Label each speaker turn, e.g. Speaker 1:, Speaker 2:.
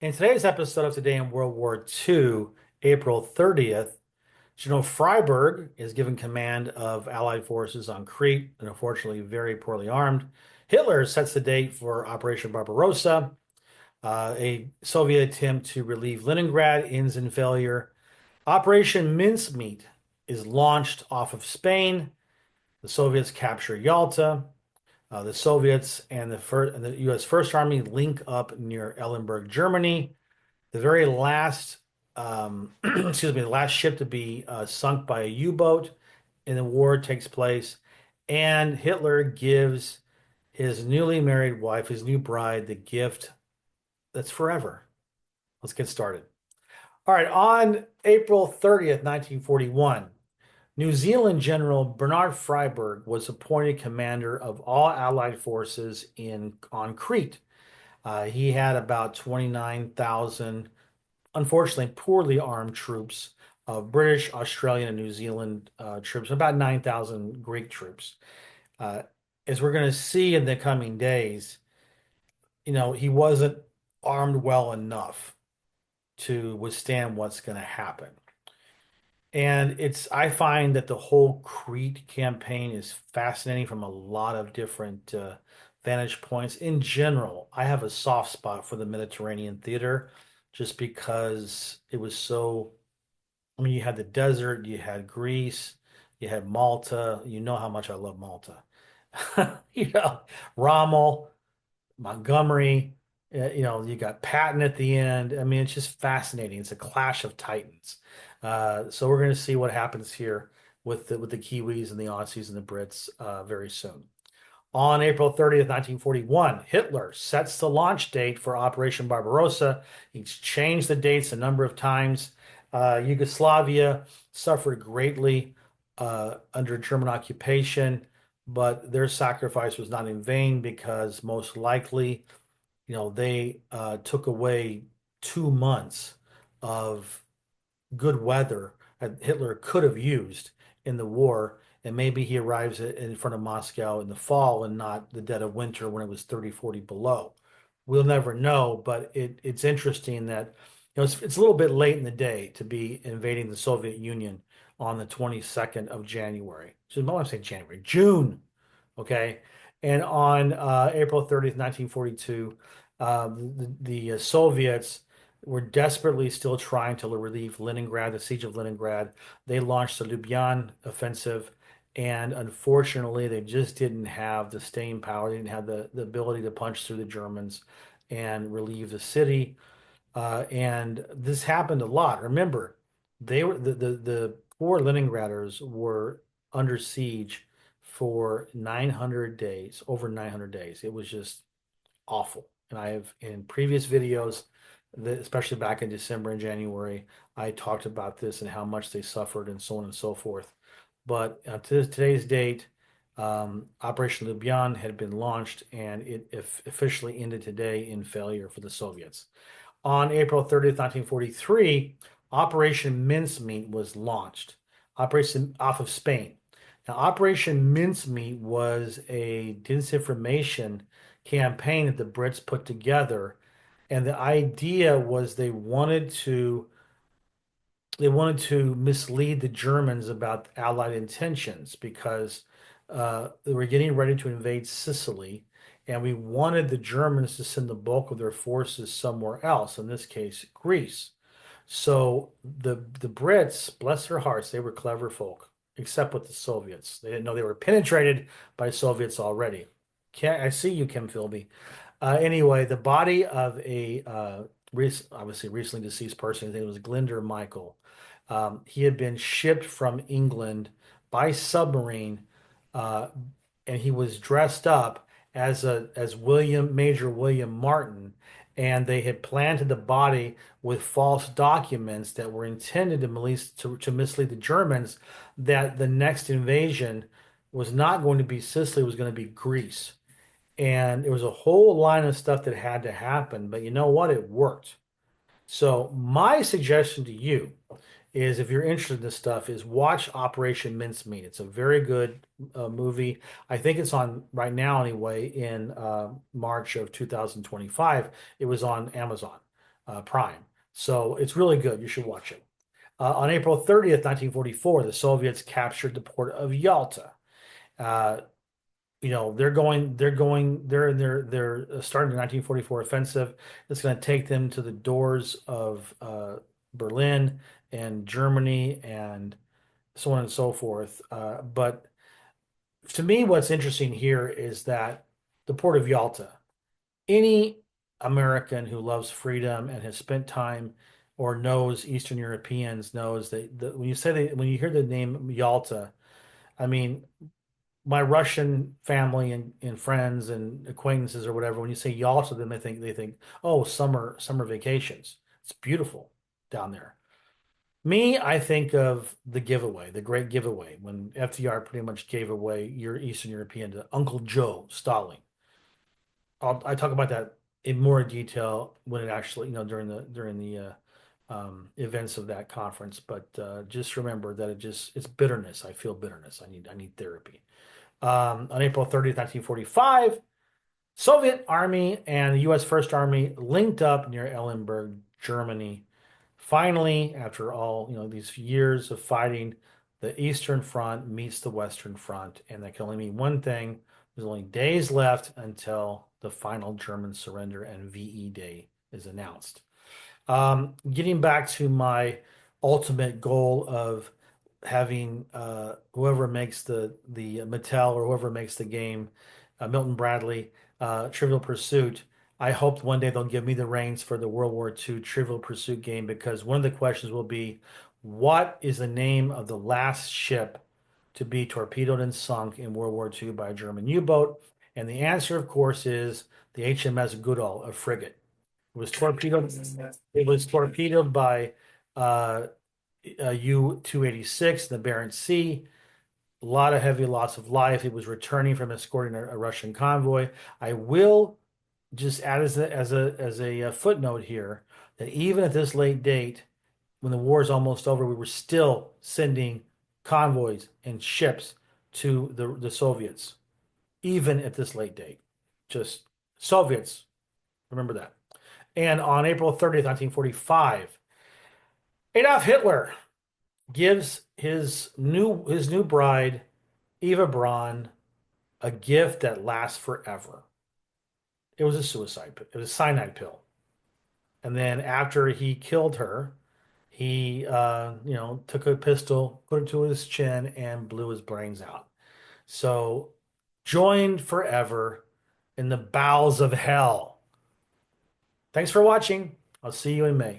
Speaker 1: In today's episode of Today in World War II, April 30th, General Freyberg is given command of Allied forces on Crete and unfortunately very poorly armed. Hitler sets the date for Operation Barbarossa. A Soviet attempt to relieve Leningrad ends in failure. Operation Mincemeat is launched off of Spain. The Soviets capture Yalta. The Soviets and the U.S. First Army link up near Ellenberg, Germany. The very last, excuse me, the last ship to be sunk by a U-boat in the war takes place, and Hitler gives his newly married wife, his new bride, the gift that's forever. Let's get started. All right, on April 30th, 1941, New Zealand General Bernard Freyberg was appointed commander of all Allied forces on Crete. He had about 29,000 unfortunately poorly armed troops of British, Australian, and New Zealand troops, about 9,000 Greek troops. Uh, as we're going to see in the coming days, he wasn't armed well enough to withstand what's going to happen. And I find that the whole Crete campaign is fascinating from a lot of different vantage points. In general, I have a soft spot for the Mediterranean theater just because it was so, I mean, you had the desert, you had Greece, you had Malta. You know how much I love Malta. You know, Rommel, Montgomery, you got Patton at the end. I mean, it's just fascinating. It's a clash of titans. So we're going to see what happens here with the Kiwis and the Aussies and the Brits very soon. On April 30th, 1941, Hitler sets the launch date for Operation Barbarossa. He's changed the dates a number of times. Yugoslavia suffered greatly under German occupation, but their sacrifice was not in vain because most likely, they took away 2 months of good weather that Hitler could have used in the war. And maybe he arrives in front of Moscow in the fall and not the dead of winter when it was 30, 40 below. We'll never know, but it's interesting that it's a little bit late in the day to be invading the Soviet Union on the 22nd of January. So, no, I'm saying January, June. Okay. And on April 30th, 1942, the Soviets were desperately still trying to relieve Leningrad, the siege of Leningrad. They launched the Lyuban offensive, and unfortunately, they just didn't have the staying power. They didn't have the ability to punch through the Germans and relieve the city. And this happened a lot. Remember, they were the poor Leningraders were under siege for 900 days, over 900 days. It was just awful. And I have in previous videos, especially back in December and January, I talked about this and how much they suffered and so on and so forth. But to today's date, Operation Lyuban had been launched and it officially ended today in failure for the Soviets. On April 30th, 1943, Operation Mincemeat was launched. Operation off of Spain. Now, Operation Mincemeat was a disinformation campaign that the Brits put together, and the idea was they wanted to mislead the Germans about Allied intentions because they were getting ready to invade Sicily, and we wanted the Germans to send the bulk of their forces somewhere else, in this case, Greece. So the Brits, bless their hearts, they were clever folk, except with the Soviets. They didn't know they were penetrated by Soviets already. I see you, Kim Philby. Anyway, the body of a obviously recently deceased person, I think it was Glinder Michael. He had been shipped from England by submarine, uh, and he was dressed up as Major William Martin, and they had planted the body with false documents that were intended to mislead the Germans that the next invasion was not going to be Sicily, it was going to be Greece. And there was a whole line of stuff that had to happen, but you know what? It worked. So my suggestion to you is if you're interested in this stuff is watch Operation Mincemeat. It's a very good movie. I think it's on right now anyway in March of 2025. It was on Amazon. prime. So it's really good. You should watch it. On April 30th, 1944, the Soviets captured the port of Yalta. Uh, they're starting the 1944 offensive. It's going to take them to the doors of Berlin and Germany and so on and so forth. But to me, what's interesting here is that the port of Yalta, any American who loves freedom and has spent time or knows Eastern Europeans knows that when you hear the name Yalta, I mean, my Russian family and friends and acquaintances or whatever, when you say Yalta, then they think, oh, summer vacations. It's beautiful down there. Me, I think of the giveaway, the great giveaway, when FDR pretty much gave away your Eastern European to Uncle Joe Stalin. I talk about that in more detail when it actually, during the events of that conference. But just remember that it's bitterness. I feel bitterness. I need therapy. On April 30th, 1945, Soviet Army and the U.S. First Army linked up near Ellenberg, Germany. Finally, after all, these years of fighting, the Eastern Front meets the Western Front, and that can only mean one thing. There's only days left until the final German surrender and VE Day is announced. Getting back to my ultimate goal of having whoever makes the Mattel or whoever makes the game, Milton Bradley, Trivial Pursuit. I hope one day they'll give me the reins for the World War II Trivial Pursuit game because one of the questions will be, what is the name of the last ship to be torpedoed and sunk in World War II by a German U-boat? And the answer, of course, is the HMS Goodall, a frigate. It was torpedoed. It was torpedoed by uh, U-286 in the Barents Sea. A lot of heavy loss of life. It was returning from escorting a Russian convoy. I will just add as a footnote here that even at this late date, when the war is almost over, we were still sending convoys and ships to the Soviets, even at this late date. Just Soviets, remember that. And on April 30th, 1945, Adolf Hitler gives his new bride, Eva Braun, a gift that lasts forever. It was a suicide pill. It was a cyanide pill. And then after he killed her, he took a pistol, put it to his chin, and blew his brains out. So joined forever in the bowels of hell. Thanks for watching. I'll see you in May.